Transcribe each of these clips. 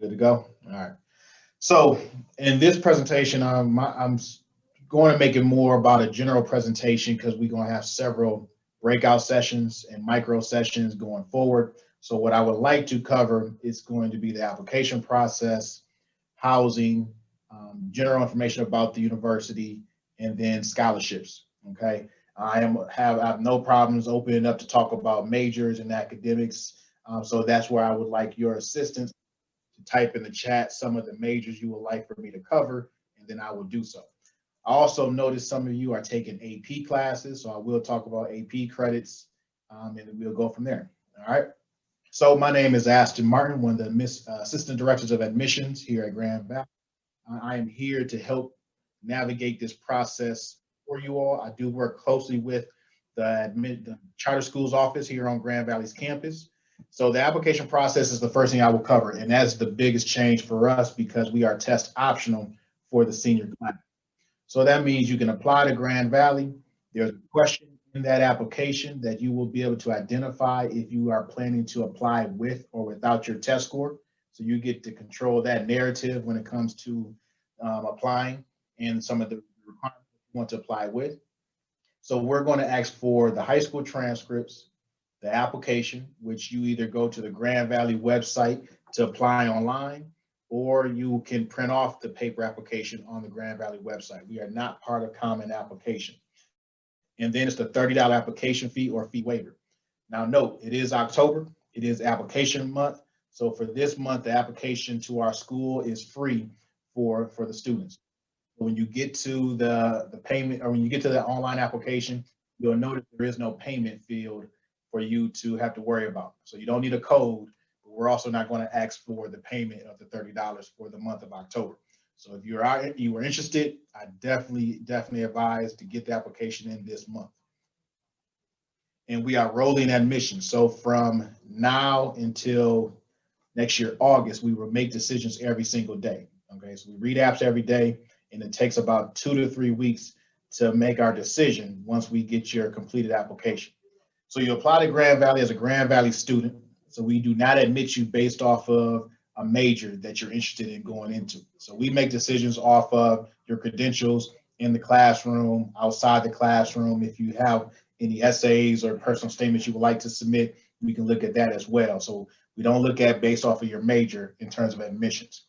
Good to go. All right. So in this presentation, I'm going to make it more about a general presentation because we're going to have several breakout sessions and micro sessions going forward. So what I would like to cover is going to be the application process, housing, general information about the university, and then scholarships. Okay. I have no problems opening up to talk about majors and academics. So that's where I would like your assistance to type in the chat some of the majors you would like for me to cover, and then I will do so. I also noticed some of you are taking AP classes, so I will talk about AP credits, and then we'll go from there. All right. So my name is Astin Martin, one of the assistant directors of admissions here at Grand Valley. I am here to help navigate this process for you all. I do work closely with the charter schools office here on Grand Valley's campus. So the application process is the first thing I will cover, and that's the biggest change for us because we are test optional for the senior class. So that means you can apply to Grand Valley. There's a question in that application that you will be able to identify if you are planning to apply with or without your test score. So you get to control that narrative when it comes to applying and some of the requirements you want to apply with. So we're going to ask for the high school transcripts, the application, which you either go to the Grand Valley website to apply online, or you can print off the paper application on the Grand Valley website. We are not part of Common Application. And then it's the $30 application fee or fee waiver. Now note, it is October, it is application month. So for this month, the application to our school is free for the students. When you get to the payment, or when you get to the online application, you'll notice there is no payment field for you to have to worry about. So you don't need a code, but we're also not going to ask for the payment of the $30 for the month of October. So if you were interested, I definitely advise to get the application in this month. And we are rolling admissions. So from now until next year, August, we will make decisions every single day. Okay, so we read apps every day, and it takes about 2 to 3 weeks to make our decision once we get your completed application. So you apply to Grand Valley as a Grand Valley student. So we do not admit you based off of a major that you're interested in going into. So we make decisions off of your credentials in the classroom, outside the classroom. If you have any essays or personal statements you would like to submit, we can look at that as well. So we don't look at based off of your major in terms of admissions.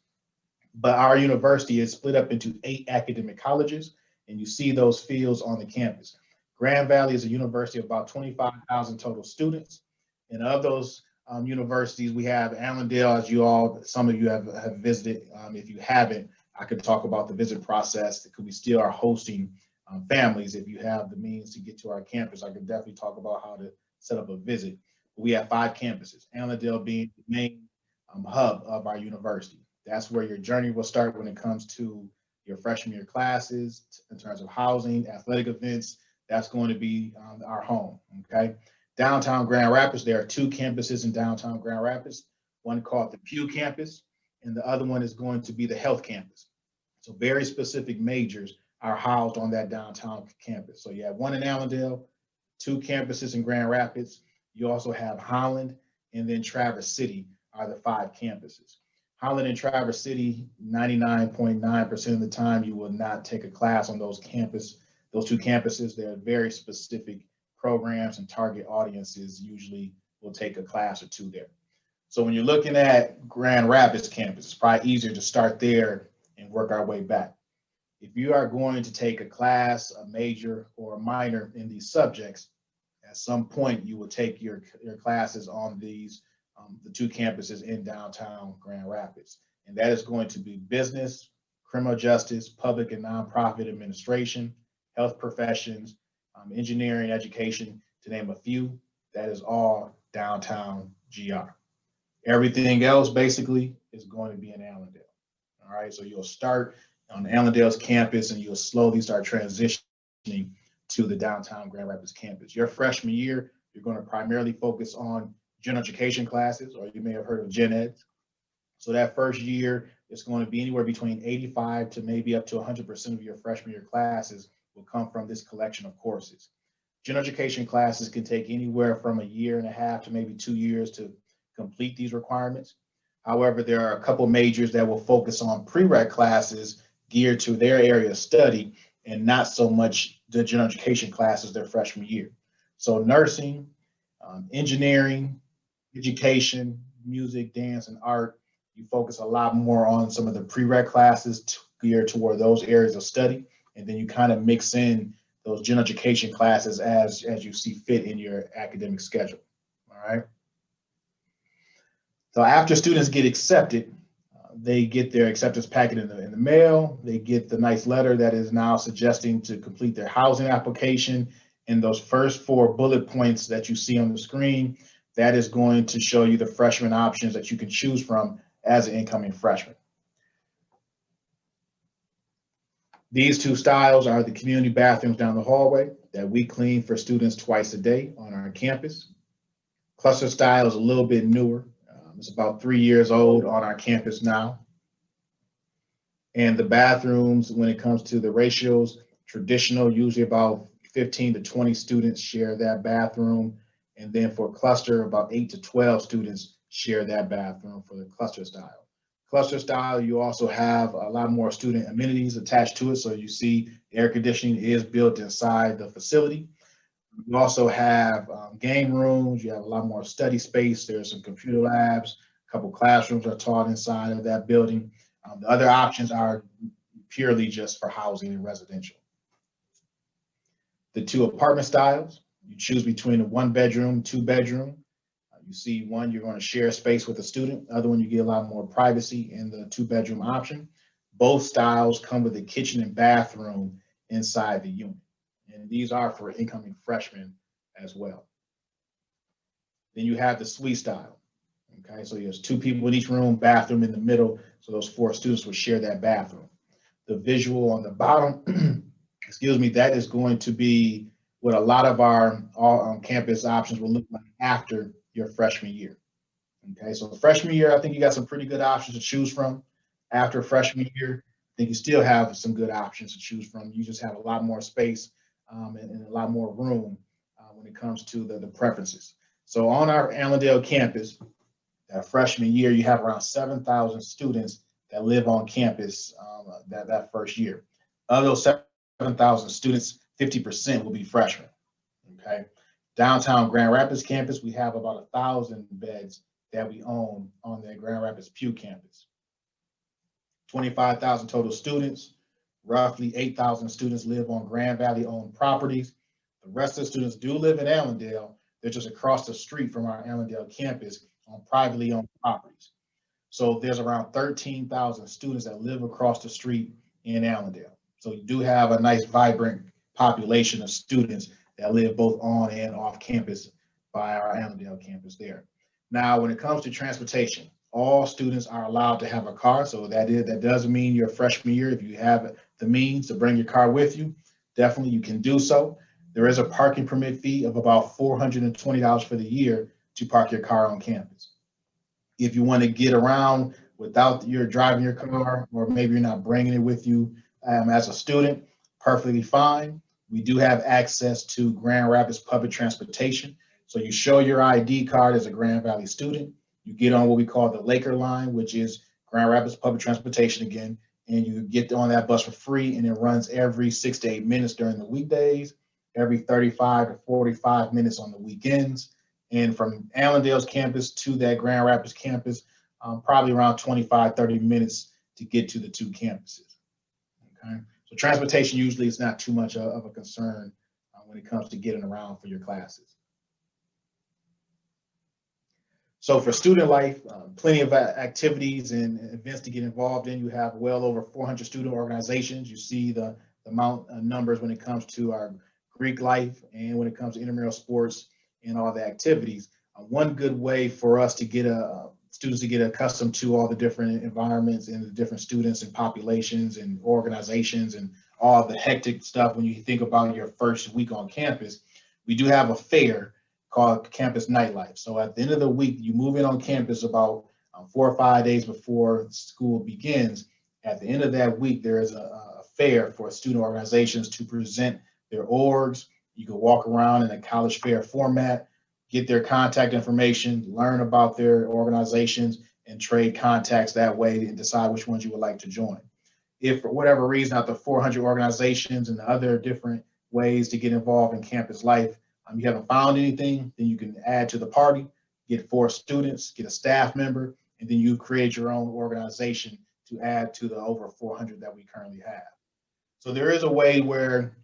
But our university is split up into 8 academic colleges, and you see those fields on the campus. Grand Valley is a university of about 25,000 total students. And of those universities, we have Allendale, as some of you have visited. If you haven't, I could talk about the visit process because we still are hosting families. If you have the means to get to our campus, I could definitely talk about how to set up a visit. We have 5 campuses, Allendale being the main hub of our university. That's where your journey will start when it comes to your freshman year classes, in terms of housing, athletic events. That's going to be our home, okay? Downtown Grand Rapids, there are 2 campuses in downtown Grand Rapids, one called the Pew campus, and the other one is going to be the health campus. So very specific majors are housed on that downtown campus. So you have one in Allendale, 2 campuses in Grand Rapids. You also have Holland, and then Traverse City are the 5 campuses. Holland and Traverse City, 99.9% of the time, you will not take a class on those 2 campuses. They're very specific programs, and target audiences usually will take a class or 2 there. So when you're looking at Grand Rapids campus, it's probably easier to start there and work our way back. If you are going to take a class, a major, or a minor in these subjects, at some point you will take your classes on these the 2 campuses in downtown Grand Rapids. And that is going to be business, criminal justice, public and nonprofit administration, health professions, engineering, education, to name a few. That is all downtown GR. Everything else basically is going to be in Allendale. All right, so you'll start on Allendale's campus and you'll slowly start transitioning to the downtown Grand Rapids campus. Your freshman year, you're going to primarily focus on general education classes, or you may have heard of gen eds. So that first year is going to be anywhere between 85 to maybe up to 100% of your freshman year classes will come from this collection of courses. General education classes can take anywhere from 1.5 years to maybe 2 years to complete these requirements. However, there are a couple majors that will focus on prereq classes geared to their area of study and not so much the general education classes their freshman year. So nursing, engineering, education, music, dance, and art, you focus a lot more on some of the prereq classes geared toward those areas of study. And then you kind of mix in those general education classes as you see fit in your academic schedule. All right. So after students get accepted, they get their acceptance packet in the mail. They get the nice letter that is now suggesting to complete their housing application. And those first 4 bullet points that you see on the screen, that is going to show you the freshman options that you can choose from as an incoming freshman. These 2 styles are the community bathrooms down the hallway that we clean for students twice a day on our campus. Cluster style is a little bit newer. It's about 3 years old on our campus now. And the bathrooms, when it comes to the ratios, traditional, usually about 15 to 20 students share that bathroom. And then for cluster, about 8 to 12 students share that bathroom for the cluster style. Cluster style, you also have a lot more student amenities attached to it. So you see air conditioning is built inside the facility. You also have game rooms. You have a lot more study space. There's some computer labs. A couple classrooms are taught inside of that building. The other options are purely just for housing and residential. The 2 apartment styles, you choose between a 1-bedroom, 2-bedroom. You see one, you're going to share space with a student. Other one, you get a lot more privacy in the 2-bedroom option. Both styles come with a kitchen and bathroom inside the unit. And these are for incoming freshmen as well. Then you have the suite style. Okay, so there's 2 people in each room, bathroom in the middle. So those 4 students will share that bathroom. The visual on the bottom, excuse me, that is going to be what a lot of our campus options will look like after your freshman year. Okay, so freshman year, I think you got some pretty good options to choose from. After freshman year, I think you still have some good options to choose from. You just have a lot more space and a lot more room when it comes to the preferences. So on our Allendale campus, that freshman year, you have around 7,000 students that live on campus that first year. Of those 7,000 students, 50% will be freshmen. Okay. Downtown Grand Rapids campus, we have about 1,000 beds that we own on the Grand Rapids Pew campus. 25,000 total students, roughly 8,000 students live on Grand Valley owned properties. The rest of the students do live in Allendale. They're just across the street from our Allendale campus on privately owned properties. So there's around 13,000 students that live across the street in Allendale. So you do have a nice vibrant population of students that live both on and off campus by our Allendale campus there. Now, when it comes to transportation, all students are allowed to have a car. So that doesn't mean your freshman year, if you have the means to bring your car with you, definitely you can do so. There is a parking permit fee of about $420 for the year to park your car on campus. If you want to get around without your driving your car, or maybe you're not bringing it with you as a student, perfectly fine. We do have access to Grand Rapids public transportation. So you show your ID card as a Grand Valley student, you get on what we call the Laker line, which is Grand Rapids public transportation again, and you get on that bus for free, and it runs every 6 to 8 minutes during the weekdays, every 35 to 45 minutes on the weekends. And from Allendale's campus to that Grand Rapids campus, probably around 25, 30 minutes to get to the 2 campuses. Okay, so transportation usually is not too much of a concern when it comes to getting around for your classes. So for student life, plenty of activities and events to get involved in. You have well over 400 student organizations. You see the amount of numbers when it comes to our Greek life and when it comes to intramural sports and all the activities. One good way for us to get students to get accustomed to all the different environments and the different students and populations and organizations and all the hectic stuff when you think about your first week on campus, we do have a fair called Campus Nightlife. So at the end of the week, you move in on campus about 4 or 5 days before school begins. At the end of that week, there is a fair for student organizations to present their orgs. You can walk around in a college fair format, get their contact information, learn about their organizations, and trade contacts that way and decide which ones you would like to join. If for whatever reason, out of 400 organizations and other different ways to get involved in campus life, you haven't found anything, then you can add to the party, get 4 students, get a staff member, and then you create your own organization to add to the over 400 that we currently have. So there is a way where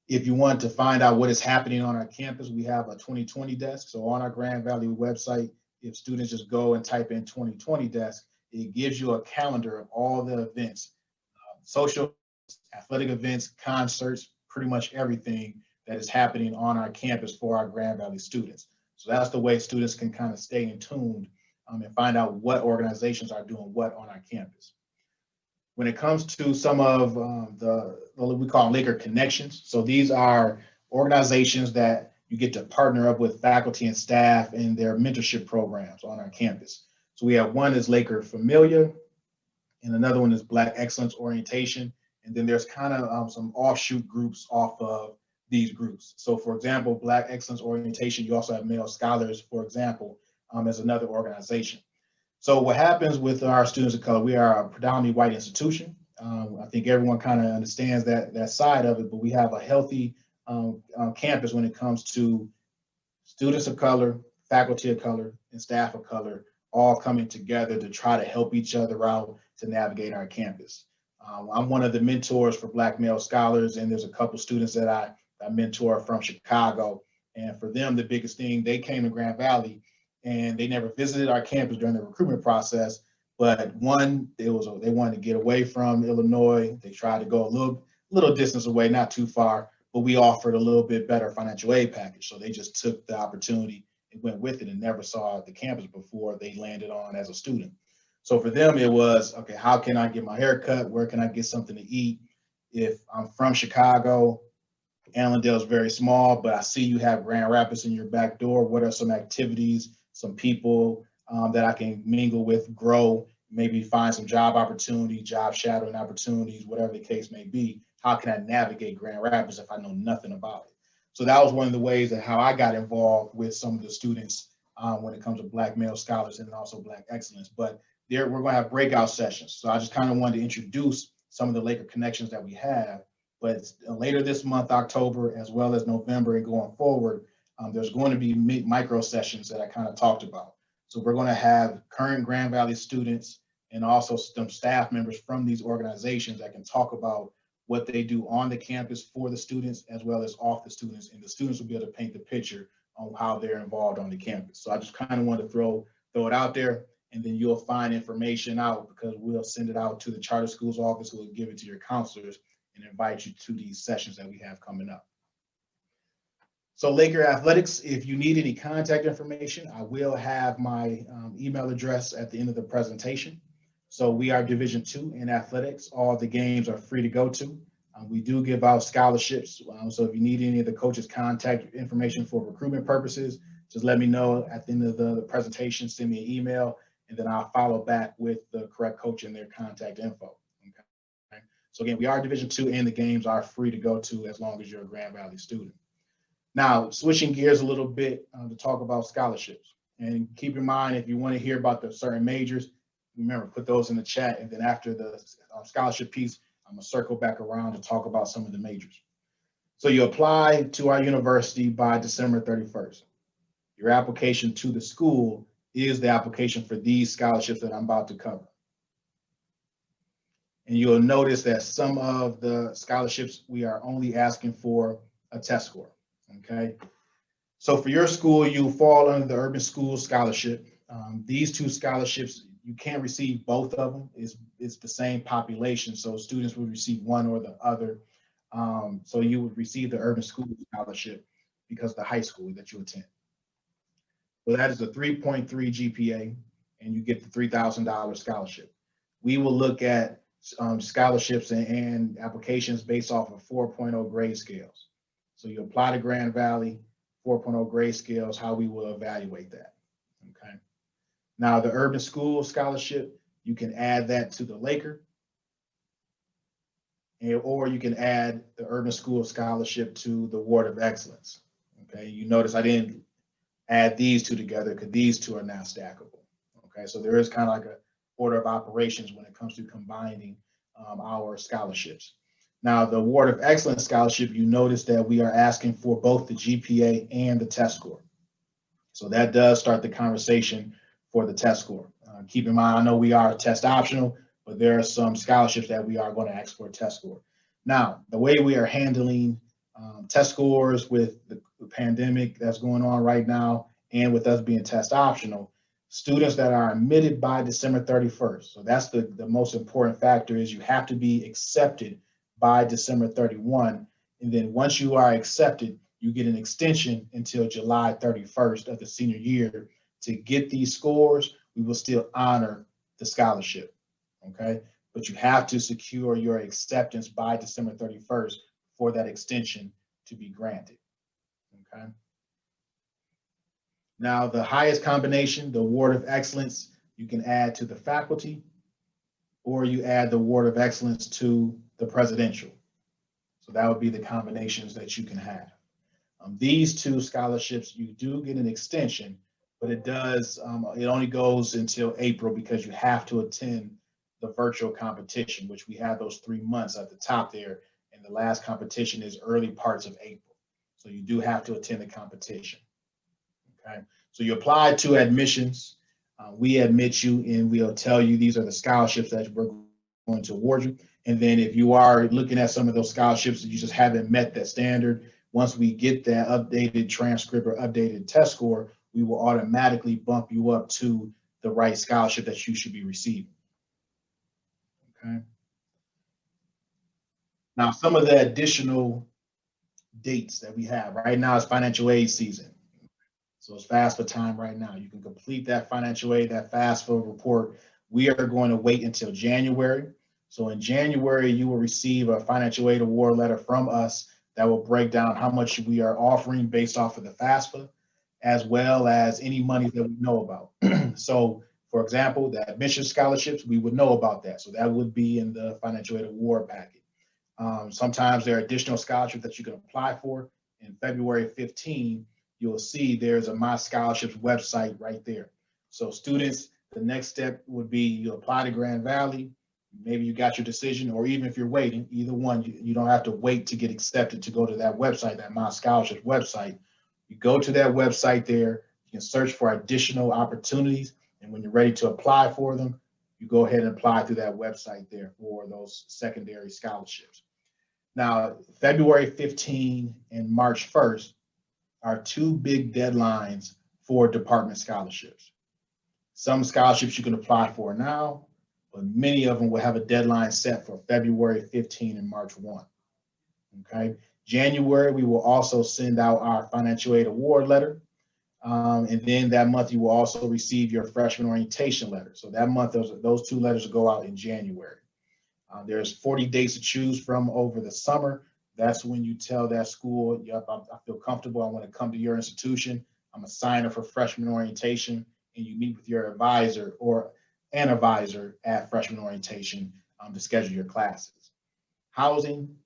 if you want to find out what is happening on our campus, we have a 2020 desk. So on our Grand Valley website, if students just go and type in 2020 desk, it gives you a calendar of all the events, social, athletic events, concerts, pretty much everything that is happening on our campus for our Grand Valley students. So that's the way students can kind of stay in tune and find out what organizations are doing what on our campus. When it comes to some of we call them Laker connections. So these are organizations that you get to partner up with faculty and staff in their mentorship programs on our campus. So we have one is Laker Familia, and another one is Black Excellence Orientation. And then there's kind of some offshoot groups off of these groups. So for example, Black Excellence Orientation, you also have Male Scholars, for example, as another organization. So what happens with our students of color, we are a predominantly white institution. I think everyone kind of understands that side of it, but we have a healthy campus when it comes to students of color, faculty of color, and staff of color, all coming together to try to help each other out to navigate our campus. I'm one of the mentors for Black Male Scholars, and there's a couple students that I mentor from Chicago. And for them, the biggest thing, they came to Grand Valley and they never visited our campus during the recruitment process. But one, they wanted to get away from Illinois. They tried to go a little distance away, not too far, but we offered a little bit better financial aid package. So they just took the opportunity and went with it and never saw the campus before they landed on as a student. So for them, it was, okay, how can I get my hair cut? Where can I get something to eat? If I'm from Chicago, Allendale is very small, but I see you have Grand Rapids in your back door. What are some activities, some people that I can mingle with, grow, maybe find some job opportunities, job shadowing opportunities, whatever the case may be? How can I navigate Grand Rapids if I know nothing about it? So that was one of the ways that how I got involved with some of the students when it comes to Black Male Scholars and also Black Excellence. But there, we're going to have breakout sessions. So I just kind of wanted to introduce some of the Laker connections that we have. But later this month, October, as well as November and going forward, there's going to be micro sessions that I kind of talked about. So we're going to have current Grand Valley students and also some staff members from these organizations that can talk about what they do on the campus for the students as well as off the students. And the students will be able to paint the picture on how they're involved on the campus. So I just kind of wanted to throw it out there, and then you'll find information out because we'll send it out to the charter schools office, who will give it to your counselors and invite you to these sessions that we have coming up. So Laker Athletics, if you need any contact information, I will have my email address at the end of the presentation. So we are Division II in athletics. All the games are free to go to. We do give out scholarships. So if you need any of the coaches' contact information for recruitment purposes, just let me know at the end of the presentation, send me an email, and then I'll follow back with the correct coach and their contact info. Okay. So again, we are Division II and the games are free to go to as long as you're a Grand Valley student. Now, switching gears a little bit to talk about scholarships. And keep in mind, if you want to hear about the certain majors, remember, put those in the chat. And then after the scholarship piece, I'm going to circle back around to talk about some of the majors. So you apply to our university by December 31st. Your application to the school is the application for these scholarships that I'm about to cover. And you'll notice that some of the scholarships, we are only asking for a test score. Okay, so for your school, you fall under the Urban School Scholarship. These two scholarships, you can't receive both of them. It's the same population, so students would receive one or the other. So you would receive the Urban School Scholarship because of the high school that you attend. So that is a 3.3 GPA, and you get the $3,000 scholarship. We will look at scholarships and applications based off of 4.0 grade scales. So you apply to Grand Valley, 4.0 grade scales, how we will evaluate that, okay? Now the Urban School Scholarship, you can add that to the Laker, or you can add the Urban School Scholarship to the Award of Excellence, okay? You notice I didn't add these two together because these two are not stackable, Okay, so there is kind of like a order of operations when it comes to combining our scholarships. Now, the Award of Excellence Scholarship, you notice that we are asking for both the GPA and the test score. So that does start the conversation for the test score. Keep in mind, I know we are test optional, but there are some scholarships that we are going to ask for a test score. Now, the way we are handling test scores with the pandemic that's going on right now, and with us being test optional, students that are admitted by December 31st. So that's the most important factor, is you have to be accepted by December 31. And then once you are accepted, you get an extension until July 31st of the senior year. To get these scores, we will still honor the scholarship, okay? But you have to secure your acceptance by December 31st for that extension to be granted, okay? Now, the highest combination, the Award of Excellence, you can add to the faculty, or you add the Award of Excellence to the presidential. So that would be the combinations that you can have. These two scholarships, you do get an extension, but it does, it only goes until April, because you have to attend the virtual competition, which we have those 3 months at the top there. And the last competition is early parts of April. So you do have to attend the competition. Okay, so you apply to admissions. We admit you, and we'll tell you these are the scholarships that we're going to award you. And then if you are looking at some of those scholarships that you just haven't met that standard, once we get that updated transcript or updated test score, we will automatically bump you up to the right scholarship that you should be receiving. Okay. Now, some of the additional dates that we have right now is financial aid season. So it's FAFSA time right now. You can complete that financial aid, that FAFSA report. We are going to wait until January. So in January, you will receive a financial aid award letter from us that will break down how much we are offering based off of the FAFSA, as well as any money that we know about. So, for example, the admission scholarships, we would know about that. So that would be in the financial aid award packet. Sometimes there are additional scholarships that you can apply for. In February 15, you'll see there's a My Scholarships website right there. So students, the next step would be you apply to Grand Valley, maybe you got your decision, or even if you're waiting, either one, you don't have to wait to get accepted to go to that website, that My Scholarships website. You go to that website there, you can search for additional opportunities, and when you're ready to apply for them, you go ahead and apply through that website there for those secondary scholarships. Now, February 15 and March 1st are two big deadlines for department scholarships. Some scholarships you can apply for now, but many of them will have a deadline set for February 15 and March 1. Okay. January, we will also send out our financial aid award letter. And then that month, you will also receive your freshman orientation letter. So that month, those two letters will go out in January. There's 40 days to choose from over the summer. That's when you tell that school, yep, I feel comfortable, I want to come to your institution. I'm a signer for freshman orientation, and you meet with your advisor or an advisor at freshman orientation to schedule your classes. Housing,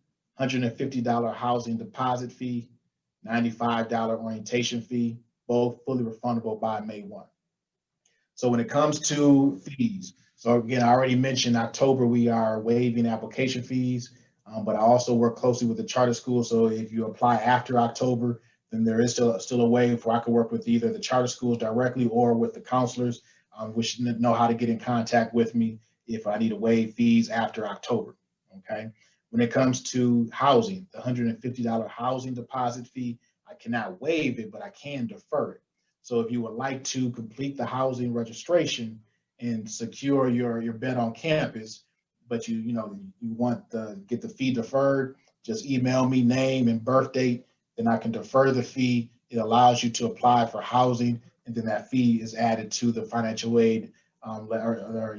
$150 housing deposit fee, $95 orientation fee, both fully refundable by May 1. So when it comes to fees, so again, I already mentioned October, we are waiving application fees, but I also work closely with the charter school. So if you apply after October, then there is still a way where I can work with either the charter schools directly or with the counselors, which know how to get in contact with me if I need to waive fees after October, okay? When it comes to housing, the $150 housing deposit fee, I cannot waive it, but I can defer it. So if you would like to complete the housing registration and secure your bed on campus, but you want to get the fee deferred, just email me name and birth date, then I can defer the fee. It allows you to apply for housing, and then that fee is added to the financial aid or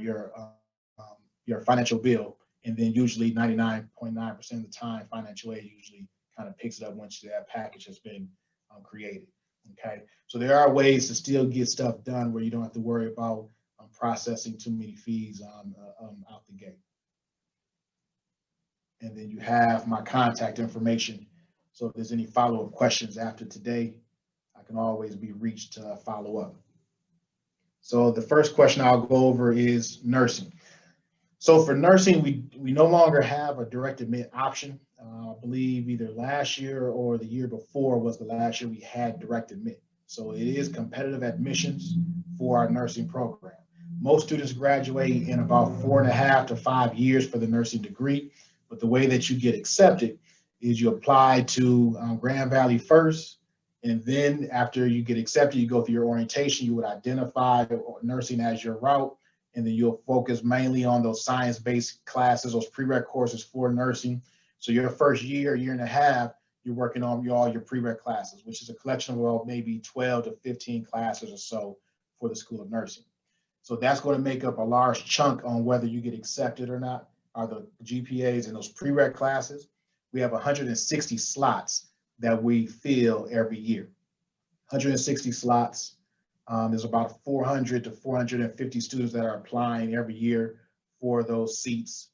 your financial bill. And then usually 99.9% of the time, financial aid usually kind of picks it up once that package has been created. Okay, so there are ways to still get stuff done where you don't have to worry about processing too many fees out the gate. And then you have my contact information. So if there's any follow-up questions after today, I can always be reached to follow up. So the first question I'll go over is nursing. So for nursing, we no longer have a direct admit option. I believe either last year or the year before was the last year we had direct admit. So it is competitive admissions for our nursing program. Most students graduate in about 4.5 to 5 years for the nursing degree, but the way that you get accepted is you apply to Grand Valley first, and then after you get accepted, you go through your orientation. You would identify nursing as your route, and then you'll focus mainly on those science-based classes, those prereq courses for nursing. So your first year, year and a half, you're working on all your prereq classes, which is a collection of well, maybe 12 to 15 classes or so for the School of Nursing. So that's going to make up a large chunk on whether you get accepted or not, are the GPAs in those prereq classes. We have 160 slots that we fill every year. 160 slots. There's about 400 to 450 students that are applying every year for those seats.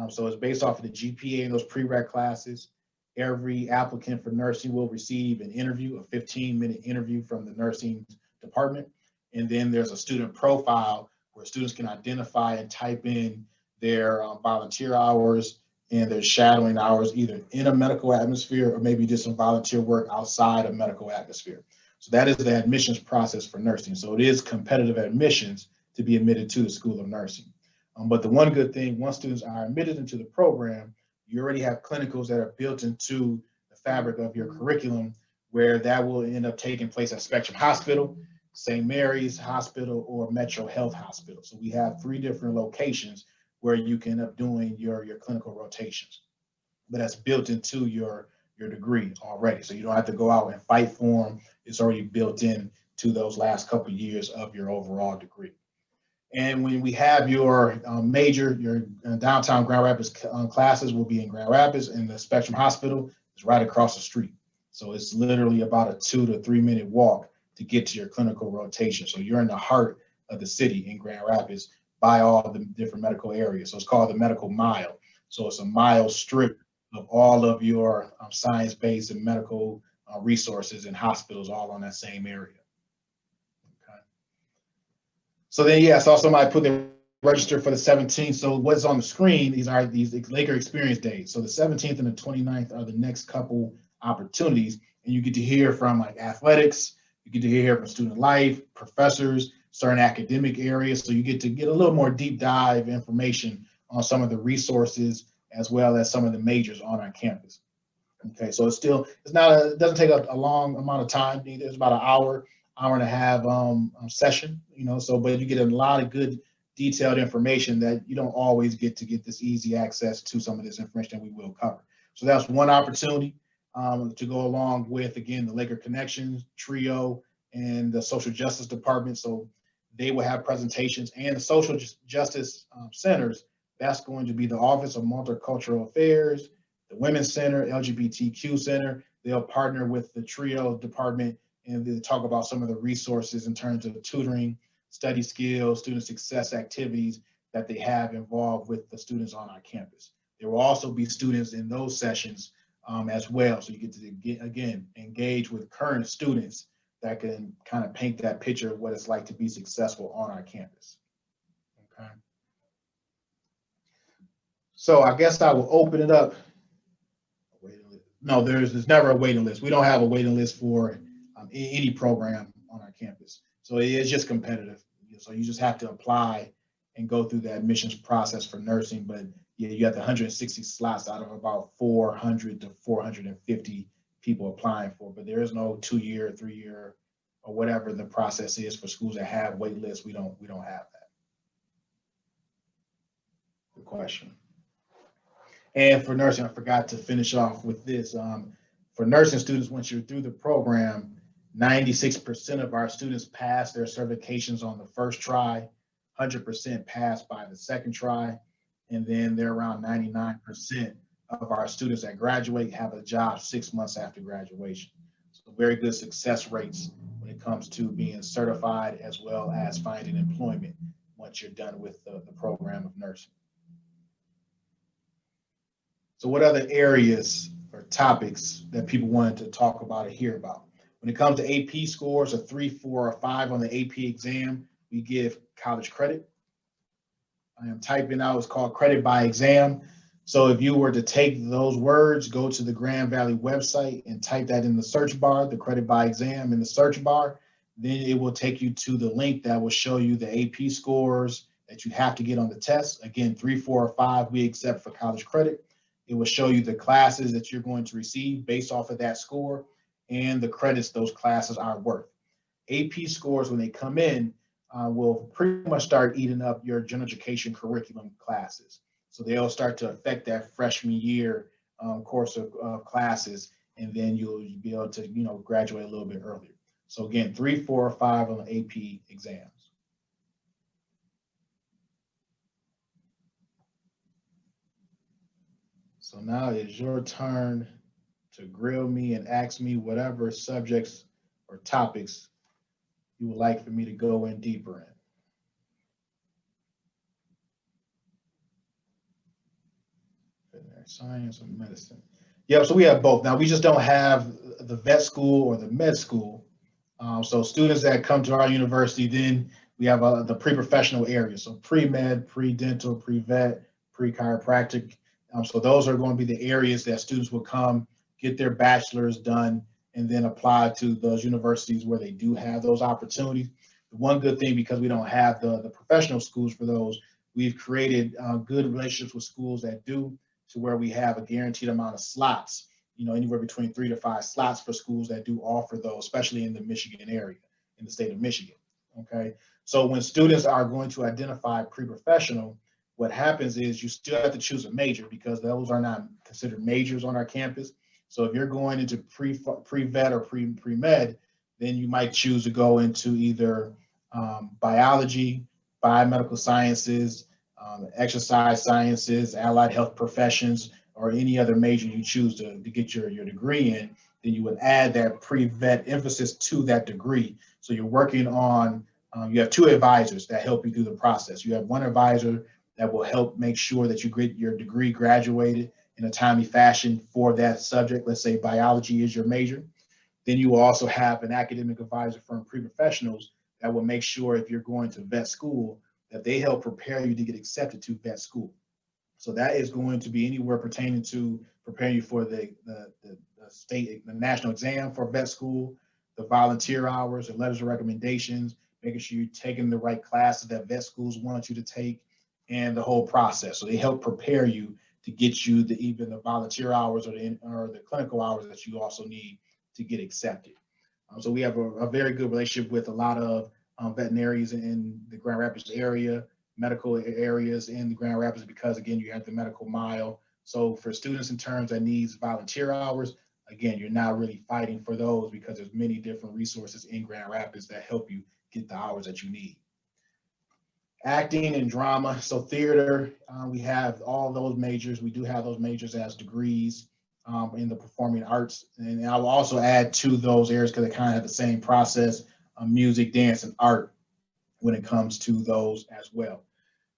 So it's based off of the GPA in those prereq classes. Every applicant for nursing will receive an interview, a 15-minute interview from the nursing department. And then there's a student profile where students can identify and type in their volunteer hours and their shadowing hours, either in a medical atmosphere or maybe just some volunteer work outside of medical atmosphere. So that is the admissions process for nursing. So it is competitive admissions to be admitted to the School of Nursing. But the one good thing, once students are admitted into the program, you already have clinicals that are built into the fabric of your curriculum, where that will end up taking place at Spectrum Hospital, St. Mary's Hospital, or Metro Health Hospital. So we have 3 different locations where you can end up doing your clinical rotations. But that's built into your degree already. So you don't have to go out and fight for them. It's already built in to those last couple of years of your overall degree. And when we have your your downtown Grand Rapids classes will be in Grand Rapids, and the Spectrum Hospital is right across the street. So it's literally about a 2 to 3 minute walk to get to your clinical rotation. So you're in the heart of the city in Grand Rapids by all the different medical areas. So it's called the medical mile. So it's a mile strip of all of your science-based and medical resources and hospitals all on that same area. Okay. So then, yeah, so somebody put their register for the 17th. So what's on the screen, these are these Laker Experience Days. So the 17th and the 29th are the next couple opportunities. And you get to hear from like athletics, you get to hear from student life, professors, certain academic areas. So you get to get a little more deep dive information on some of the resources as well as some of the majors on our campus. Okay, so it doesn't take a long amount of time. It's about an hour and a half session, so, but you get a lot of good detailed information that you don't always get this easy access to some of this information that we will cover. So that's one opportunity to go along with, again, the Laker Connections, TRIO, and the Social Justice Department. So they will have presentations, and the Social Justice Centers. That's going to be the Office of Multicultural Affairs, the Women's Center, LGBTQ Center. They'll partner with the TRIO department and they'll talk about some of the resources in terms of tutoring, study skills, student success activities that they have involved with the students on our campus. There will also be students in those sessions as well. So you get to, again, engage with current students that can kind of paint that picture of what it's like to be successful on our campus. Okay. So I guess I will open it up. No, there's never a waiting list. We don't have a waiting list for any program on our campus. So it is just competitive. So you just have to apply and go through the admissions process for nursing. But yeah, you have the 160 slots out of about 400 to 450 people applying for. But there is no 2-year, 3-year, or whatever the process is for schools that have wait lists. We don't have that. Good question. And for nursing, I forgot to finish off with this. For nursing students, once you're through the program, 96% of our students pass their certifications on the first try, 100% pass by the second try, and then they're around 99% of our students that graduate have a job 6 months after graduation. So very good success rates when it comes to being certified as well as finding employment once you're done with the program of nursing. So what other areas or topics that people wanted to talk about or hear about? When it comes to AP scores, a 3, 4, or 5 on the AP exam we give college credit. I am typing out, it's called credit by exam. So if you were to take those words, go to the Grand Valley website and type that in the search bar, the credit by exam in the search bar, then it will take you to the link that will show you the AP scores that you have to get on the test. Again, 3, 4, or 5 we accept for college credit. It will show you the classes that you're going to receive based off of that score and the credits those classes are worth. AP scores, when they come in, will pretty much start eating up your general education curriculum classes. So they'll start to affect that freshman year course of classes, and then you'll be able to, graduate a little bit earlier. So again, 3, 4, or 5 on the AP exams. So now it's your turn to grill me and ask me whatever subjects or topics you would like for me to go in deeper in. Veterinary science or medicine. Yep, so we have both. Now we just don't have the vet school or the med school. So students that come to our university, then we have the pre-professional area. So pre-med, pre-dental, pre-vet, pre-chiropractic. So those are going to be the areas that students will come, get their bachelor's done, and then apply to those universities where they do have those opportunities. The one good thing, because we don't have the professional schools for those, we've created good relationships with schools that do, to where we have a guaranteed amount of slots, anywhere between 3 to 5 slots for schools that do offer those, especially in the Michigan area, in the state of Michigan. Okay. So when students are going to identify pre-professional, what happens is you still have to choose a major, because those are not considered majors on our campus. So if you're going into pre-vet or pre-med, then you might choose to go into either biology, biomedical sciences, exercise sciences, allied health professions, or any other major you choose to get your degree in. Then you would add that pre-vet emphasis to that degree. So you're working on, you have 2 advisors that help you through the process. You have one advisor that will help make sure that you get your degree graduated in a timely fashion for that subject. Let's say biology is your major. Then you will also have an academic advisor from pre-professionals that will make sure, if you're going to vet school, that they help prepare you to get accepted to vet school. So that is going to be anywhere pertaining to preparing you for the national exam for vet school, the volunteer hours, the letters of recommendations, making sure you're taking the right classes that vet schools want you to take, and the whole process. So they help prepare you to get you even the volunteer hours or the clinical hours that you also need to get accepted. So we have a very good relationship with a lot of veterinarians in the Grand Rapids area, medical areas in the Grand Rapids, because again, you have the medical mile. So for students in terms that needs volunteer hours, again, you're not really fighting for those, because there's many different resources in Grand Rapids that help you get the hours that you need. Acting and drama, so theater, we have all those majors. We do have those majors as degrees in the performing arts. And I will also add to those areas, because they kind of have the same process, music, dance, and art when it comes to those as well.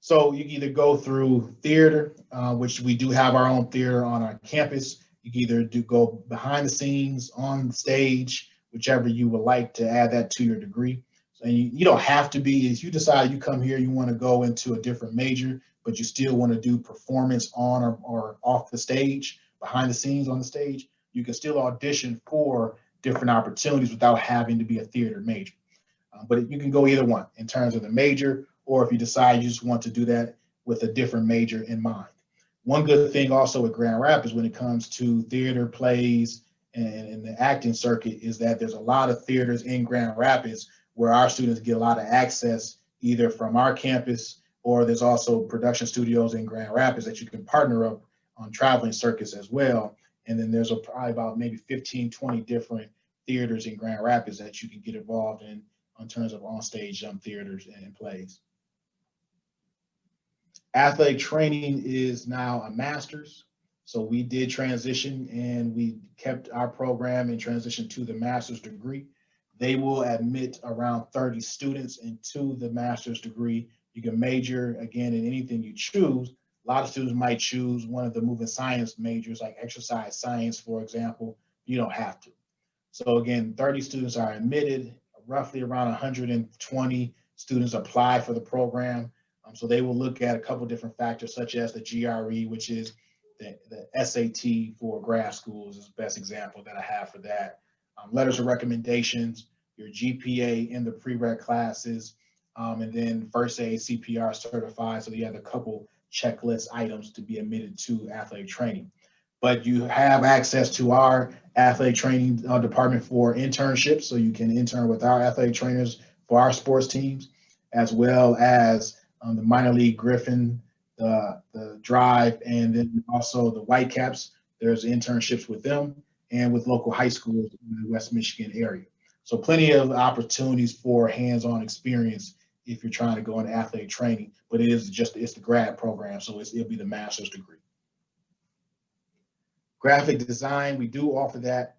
So you can either go through theater, which we do have our own theater on our campus. You can either go behind the scenes, on stage, whichever you would like to add that to your degree. And you don't have to be, if you decide you come here, you want to go into a different major, but you still want to do performance on or off the stage, behind the scenes on the stage, you can still audition for different opportunities without having to be a theater major. But you can go either one in terms of the major, or if you decide you just want to do that with a different major in mind. One good thing also with Grand Rapids when it comes to theater, plays, and the acting circuit is that there's a lot of theaters in Grand Rapids where our students get a lot of access either from our campus, or there's also production studios in Grand Rapids that you can partner up on traveling circuits as well. And then there's probably about maybe 15, 20 different theaters in Grand Rapids that you can get involved in terms of on-stage theaters and plays. Athletic training is now a master's. So we did transition and we kept our program and transitioned to the master's degree. They will admit around 30 students into the master's degree. You can major, again, in anything you choose. A lot of students might choose one of the movement science majors, like exercise science, for example. You don't have to. So again, 30 students are admitted, roughly around 120 students apply for the program. So they will look at a couple different factors, such as the GRE, which is the SAT for grad schools is the best example that I have for that. Letters of recommendations, your GPA in the prereq classes, and then first aid, CPR certified. So you have a couple checklist items to be admitted to athletic training. But you have access to our athletic training department for internships. So you can intern with our athletic trainers for our sports teams, as well as the minor league Griffin, the Drive, and then also the Whitecaps. There's internships with them and with local high schools in the West Michigan area. So plenty of opportunities for hands-on experience if you're trying to go into athletic training, but it's the grad program, so it'll be the master's degree. Graphic design, we do offer that.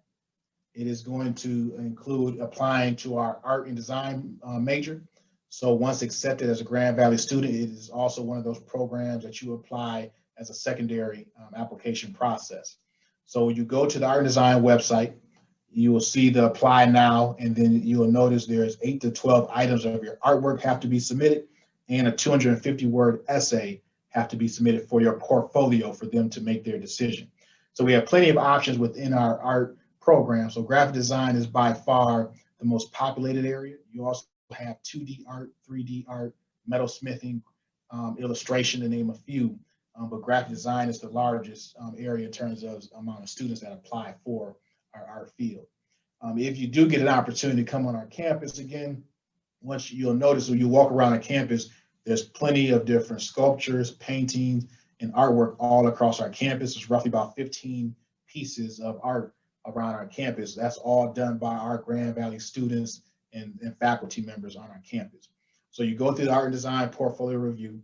It is going to include applying to our art and design major. So once accepted as a Grand Valley student, it is also one of those programs that you apply as a secondary application process. So you go to the art and design website, you will see the apply now, and then you will notice there's 8 to 12 items of your artwork have to be submitted, and a 250-word essay have to be submitted for your portfolio for them to make their decision. So we have plenty of options within our art program. So graphic design is by far the most populated area. You also have 2D art, 3D art, metalsmithing, illustration, to name a few. But graphic design is the largest area in terms of amount of students that apply for our art field. If you do get an opportunity to come on our campus again, you'll notice when you walk around the campus, there's plenty of different sculptures, paintings, and artwork all across our campus. There's roughly about 15 pieces of art around our campus. That's all done by our Grand Valley students and faculty members on our campus. So you go through the art and design portfolio review.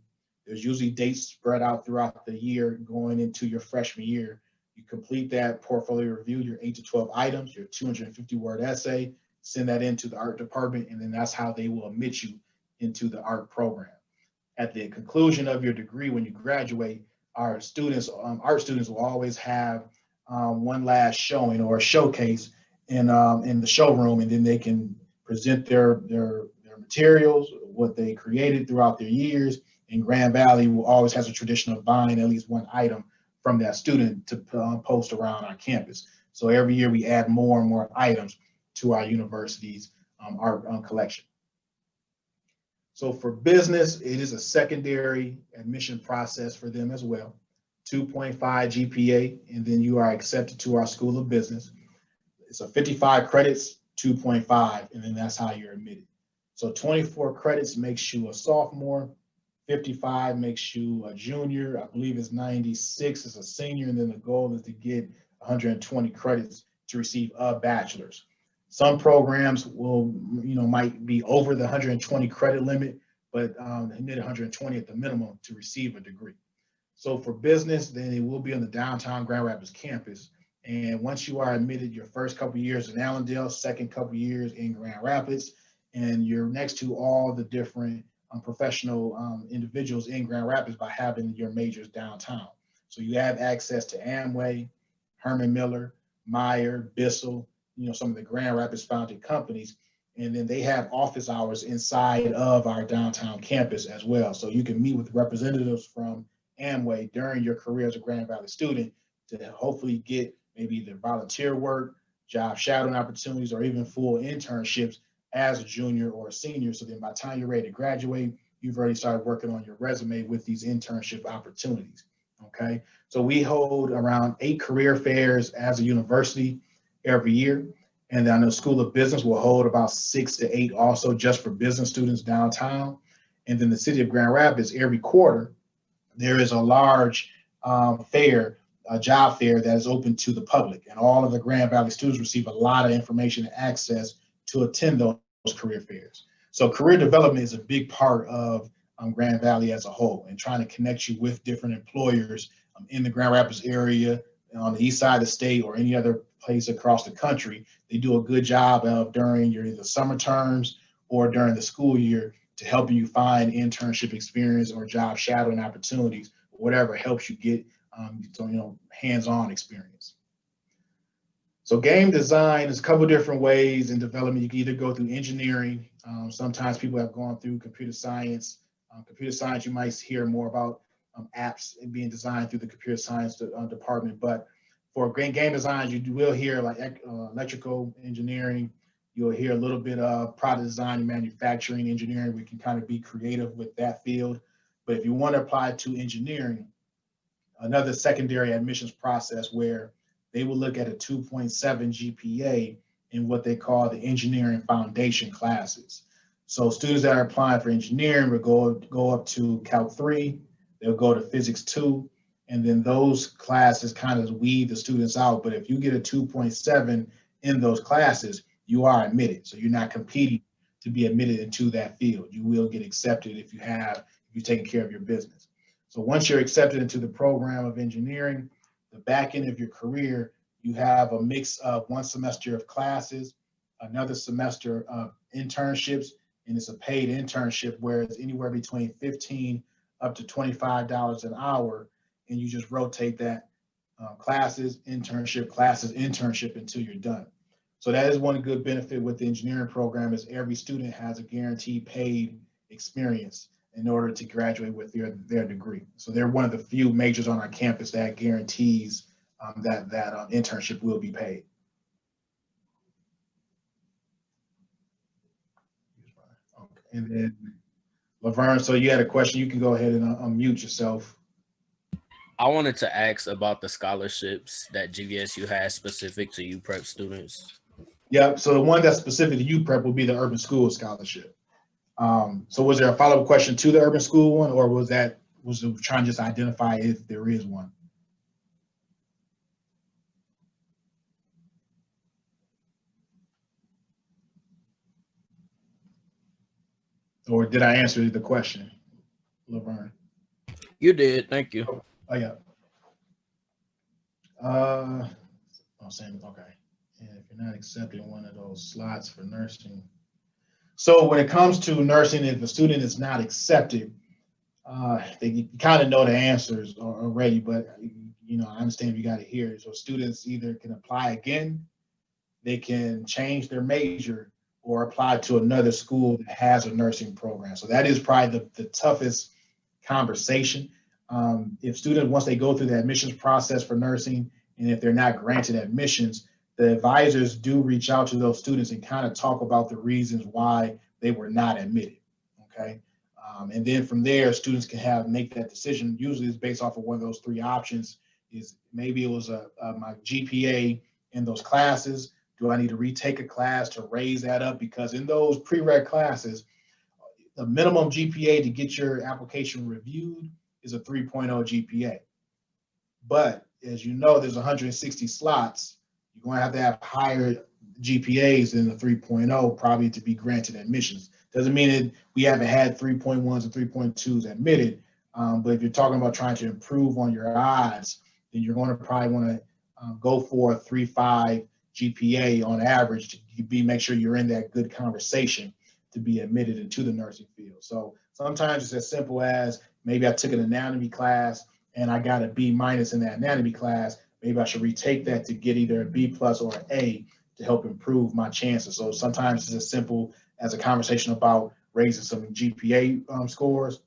There's usually dates spread out throughout the year going into your freshman year. You complete that portfolio review, your 8 to 12 items, your 250-word essay, send that into the art department, and then that's how they will admit you into the art program. At the conclusion of your degree, when you graduate, our students, art students will always have one last showing or a showcase in the showroom, and then they can present their materials, what they created throughout their years. And Grand Valley will always has a tradition of buying at least one item from that student to post around our campus. So every year we add more and more items to our university's art collection. So for business, it is a secondary admission process for them as well. 2.5 GPA, and then you are accepted to our School of Business. It's a 55 credits, 2.5, and then that's how you're admitted. So 24 credits makes you a sophomore, 55 makes you a junior, I believe it's 96 is a senior, and then the goal is to get 120 credits to receive a bachelor's. Some programs will, might be over the 120 credit limit, but they need 120 at the minimum to receive a degree. So for business, then it will be on the downtown Grand Rapids campus. And once you are admitted, your first couple years in Allendale, second couple years in Grand Rapids, and you're next to all the different professional individuals in Grand Rapids by having your majors downtown. So you have access to Amway, Herman Miller, Meyer, Bissell, some of the Grand Rapids founded companies, and then they have office hours inside of our downtown campus as well. So you can meet with representatives from Amway during your career as a Grand Valley student to hopefully get maybe either volunteer work, job shadowing opportunities, or even full internships as a junior or a senior. So then by the time you're ready to graduate, you've already started working on your resume with these internship opportunities. Okay, so we hold around 8 career fairs as a university every year. And then the School of Business will hold about 6 to 8 also just for business students downtown. And then the city of Grand Rapids, every quarter, there is a large fair, a job fair that is open to the public. And all of the Grand Valley students receive a lot of information and access to attend those career fairs. So career development is a big part of Grand Valley as a whole, and trying to connect you with different employers in the Grand Rapids area, on the east side of the state, or any other place across the country. They do a good job of during your either summer terms or during the school year to help you find internship experience or job shadowing opportunities, whatever helps you get hands-on experience. So game design is a couple different ways in development. You can either go through engineering. Sometimes people have gone through computer science. Computer science, you might hear more about apps being designed through the computer science department. But for game design, you will hear like electrical engineering. You'll hear a little bit of product design and manufacturing engineering. We can kind of be creative with that field. But if you want to apply to engineering, another secondary admissions process where they will look at a 2.7 GPA in what they call the engineering foundation classes. So students that are applying for engineering will go up to Calc 3, they'll go to Physics 2, and then those classes kind of weed the students out. But if you get a 2.7 in those classes, you are admitted. So you're not competing to be admitted into that field. You will get accepted if you've taken care of your business. So once you're accepted into the program of engineering, the back end of your career, you have a mix of 1 semester of classes, another semester of internships, and it's a paid internship where it's anywhere between $15 up to $25 an hour, and you just rotate that classes, internship until you're done. So that is one good benefit with the engineering program is every student has a guaranteed paid experience in order to graduate with their degree. So they're one of the few majors on our campus that guarantees that internship will be paid. Okay. And then Laverne, so you had a question, you can go ahead and unmute yourself. I wanted to ask about the scholarships that GVSU has specific to UPrep students. Yeah, so the one that's specific to UPrep will be the Urban School Scholarship. So was there a follow-up question to the urban school one, or was it trying to just identify if there is one? Or did I answer the question, Laverne? You did, thank you. Oh yeah. Same, okay. And if you're not accepting one of those slots for nursing. So when it comes to nursing, if a student is not accepted, they kind of know the answers already, but I understand you got to hear it. So students either can apply again, they can change their major, or apply to another school that has a nursing program. So that is probably the toughest conversation. If students, once they go through the admissions process for nursing, and if they're not granted admissions, the advisors do reach out to those students and kind of talk about the reasons why they were not admitted. Okay. And then from there, students can make that decision. Usually it's based off of one of those 3 options. Is maybe it was my GPA in those classes. Do I need to retake a class to raise that up? Because in those prereq classes, the minimum GPA to get your application reviewed is a 3.0 GPA. But as you know, there's 160 slots. You're going to have higher GPAs than the 3.0 probably to be granted admissions. Doesn't mean that we haven't had 3.1s and 3.2s admitted, but if you're talking about trying to improve on your odds, then you're going to probably want to go for a 3.5 GPA on average to make sure you're in that good conversation to be admitted into the nursing field. So sometimes it's as simple as maybe I took an anatomy class and I got a B- in that anatomy class. Maybe I should retake that to get either a B+ or an A to help improve my chances. So sometimes it's as simple as a conversation about raising some GPA scores.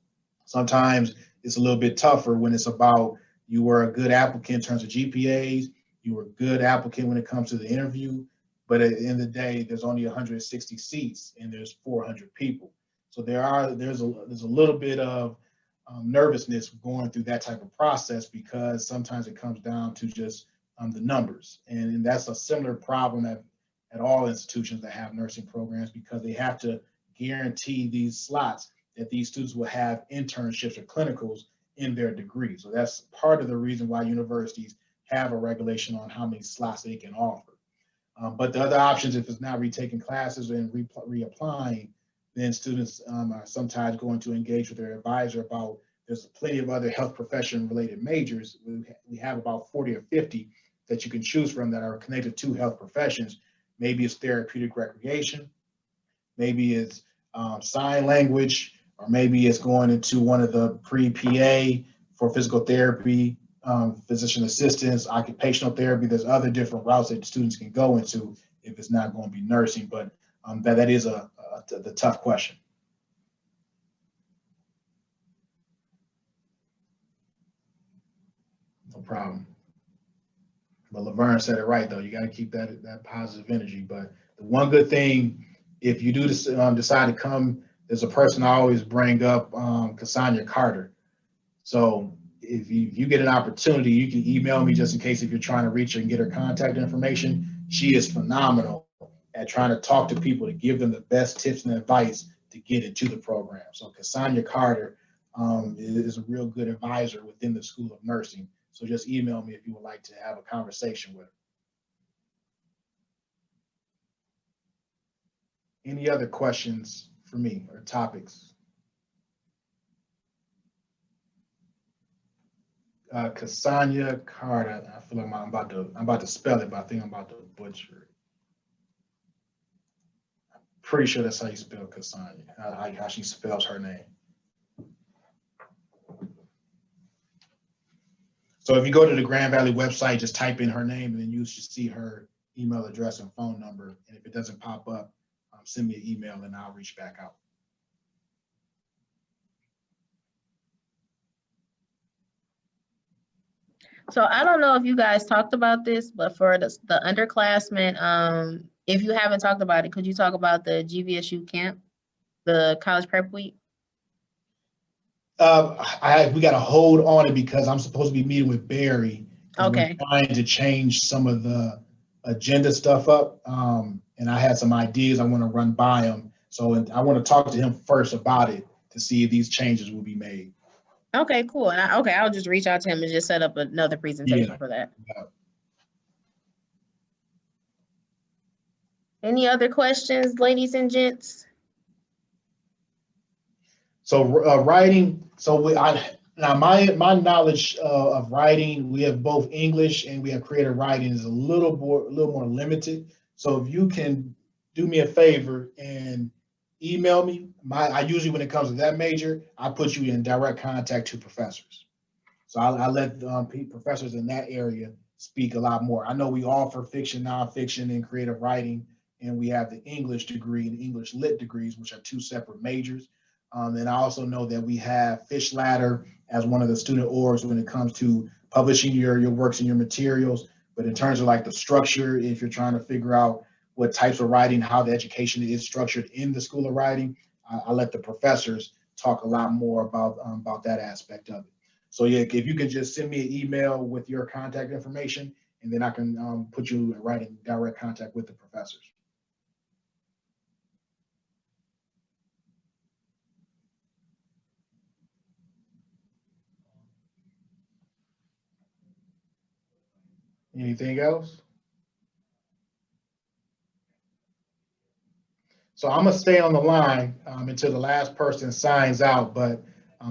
Sometimes it's a little bit tougher when it's about you were a good applicant in terms of GPAs, you were a good applicant when it comes to the interview, but at the end of the day, there's only 160 seats and there's 400 people. So there's a little bit of nervousness going through that type of process because sometimes it comes down to just the numbers. And that's a similar problem at all institutions that have nursing programs because they have to guarantee these slots that these students will have internships or clinicals in their degree. So that's part of the reason why universities have a regulation on how many slots they can offer. But the other options, if it's not retaking classes and reapplying, then students are sometimes going to engage with their advisor about there's plenty of other health profession related majors. We have about 40 or 50 that you can choose from that are connected to health professions. Maybe it's therapeutic recreation, maybe it's sign language, or maybe it's going into one of the pre-PA for physical therapy, physician assistants, occupational therapy. There's other different routes that students can go into if it's not going to be nursing, but that is the tough question. No problem. But Laverne said it right, though. You got to keep that positive energy. But the one good thing, if you do decide to come, there's a person I always bring up, Cassandra Carter. So if you get an opportunity, you can email me just in case if you're trying to reach her and get her contact information. She is phenomenal at trying to talk to people to give them the best tips and advice to get into the program. So Cassandra Carter is a real good advisor within the School of Nursing. So just email me if you would like to have a conversation with her. Any other questions for me or topics? Cassandra Carter. I feel like I'm about to spell it, but I think I'm about to butcher it. I'm pretty sure that's how you spell Cassandra, how she spells her name. So if you go to the Grand Valley website, just type in her name, and then you should see her email address and phone number. And if it doesn't pop up, send me an email and I'll reach back out. So I don't know if you guys talked about this, but for the underclassmen, if you haven't talked about it, could you talk about the GVSU camp, the college prep week? We got to hold on it because I'm supposed to be meeting with Barry. Okay. We're trying to change some of the agenda stuff up, and I had some ideas I want to run by him. So I want to talk to him first about it to see if these changes will be made. Okay, cool. And I'll just reach out to him and just set up another presentation for that. Yeah. Any other questions, ladies and gents? So writing. So my knowledge of writing, we have both English and we have creative writing is a little more limited. So if you can do me a favor and email me, I usually when it comes to that major, I put you in direct contact to professors. So I let professors in that area speak a lot more. I know we offer fiction, nonfiction, and creative writing, and we have the English degree and English lit degrees, which are two separate majors. And I also know that we have Fish Ladder as one of the student orgs when it comes to publishing your works and your materials. But in terms of like the structure, if you're trying to figure out what types of writing, how the education is structured in the School of Writing, I let the professors talk a lot more about that aspect of it. So yeah, if you could just send me an email with your contact information, and then I can put you right in direct contact with the professors. Anything else? So I'm gonna stay on the line until the last person signs out, but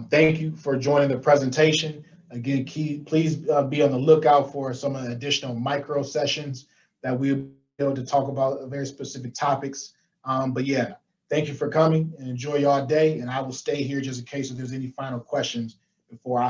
thank you for joining the presentation. Again, please be on the lookout for some of the additional micro sessions that we'll be able to talk about very specific topics. But yeah, thank you for coming and enjoy your day. And I will stay here just in case if there's any final questions before I